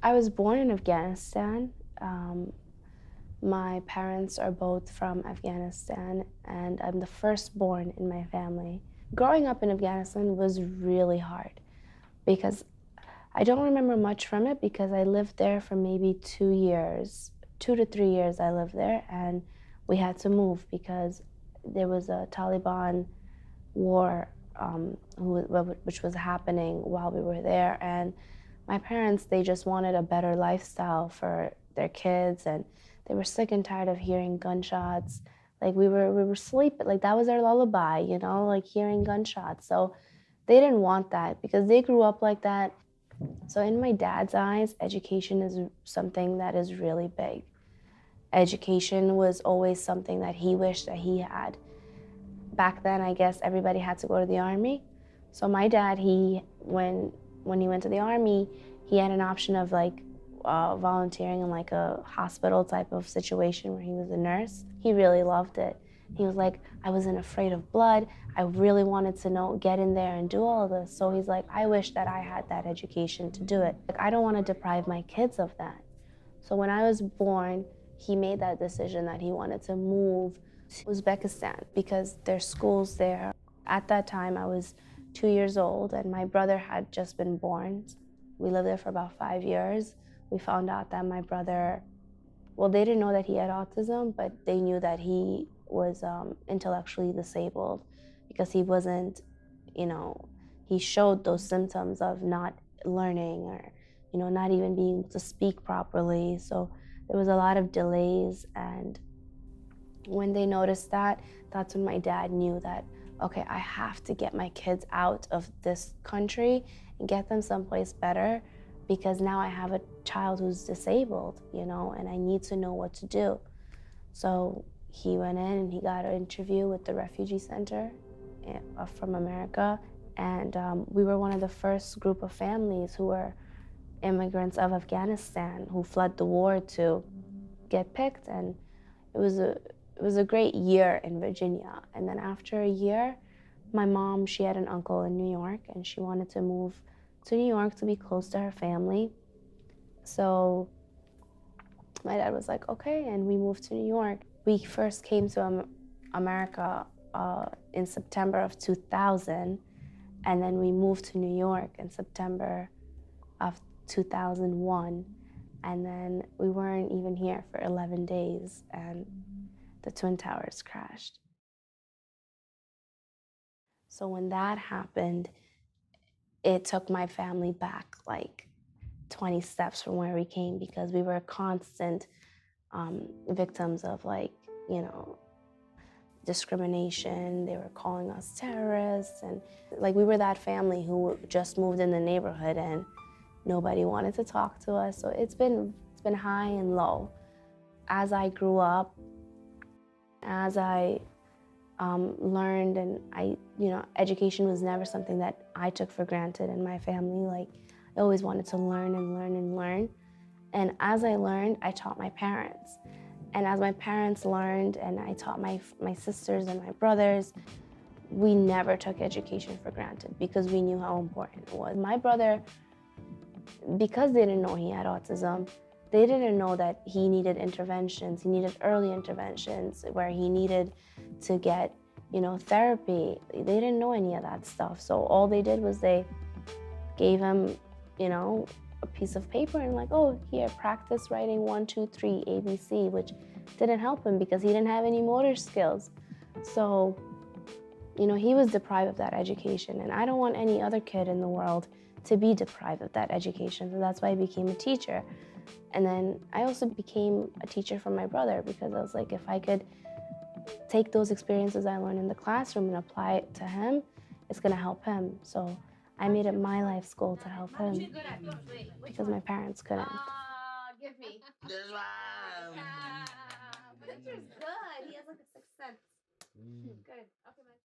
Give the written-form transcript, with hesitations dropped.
I was born in Afghanistan. Um, my parents are both from Afghanistan, and I'm the firstborn in my family. Growing up in Afghanistan was really hard because I don't remember much from it because I lived there for maybe 2 years, 2 to 3 years I lived there, and we had to move because there was a Taliban war which was happening while we were there. And my parents, they just wanted a better lifestyle for their kids, and they were sick and tired of hearing gunshots. Like we were sleeping, like that was our lullaby, like hearing gunshots. So they didn't want that because they grew up like that. So in my dad's eyes, education is something that is really big. Education was always something that he wished that he had. Back then, I guess everybody had to go to the army. So my dad, when he went to the army, he had an option of like volunteering in like a hospital type of situation where he was a nurse. He really loved it. He was like, I wasn't afraid of blood. I really wanted to get in there and do all of this. So he's like, I wish that I had that education to do it. Like, I don't want to deprive my kids of that. So when I was born, he made that decision that he wanted to move to Uzbekistan because there's schools there. At that time, I was 2 years old, and my brother had just been born. We lived there for about 5 years. We found out that my brother, well, they didn't know that he had autism, but they knew that he was intellectually disabled because he wasn't, you know, he showed those symptoms of not learning or, not even being able to speak properly. So there was a lot of delays. And when they noticed that, that's when my dad knew that, okay, I have to get my kids out of this country and get them someplace better because now I have a child who's disabled, and I need to know what to do. So he went in and he got an interview with the refugee center from America. And we were one of the first group of families who were immigrants of Afghanistan who fled the war to get picked. And it was a great year in Virginia. And then after a year, my mom, she had an uncle in New York, and she wanted to move to New York to be close to her family. So my dad was like, okay, and we moved to New York. We first came to America in September of 2000, and then we moved to New York in September of 2001. And then we weren't even here for 11 days, and the Twin Towers crashed. So when that happened, it took my family back like 20 steps from where we came because we were constant victims of you know, discrimination. They were calling us terrorists, and like we were that family who just moved in the neighborhood and nobody wanted to talk to us. So it's been high and low. As I grew up, as I learned, and education was never something that I took for granted in my family. Like, I always wanted to learn and learn and learn. And as I learned, I taught my parents. And as my parents learned and I taught my sisters and my brothers, we never took education for granted because we knew how important it was. My brother, because they didn't know he had autism, they didn't know that he needed interventions. He needed early interventions where he needed to get, therapy. They didn't know any of that stuff. So all they did was they gave him, a piece of paper and like, oh, here, practice writing 1, 2, 3, ABC, which didn't help him because he didn't have any motor skills. So, he was deprived of that education, and I don't want any other kid in the world to be deprived of that education. So that's why I became a teacher. And then I also became a teacher for my brother because I was like, if I could take those experiences I learned in the classroom and apply it to him, it's gonna help him. So I made it my life's goal to help him because my parents couldn't. Give me. That's right. But it's good. He has like a sixth sense. Good. Okay, man.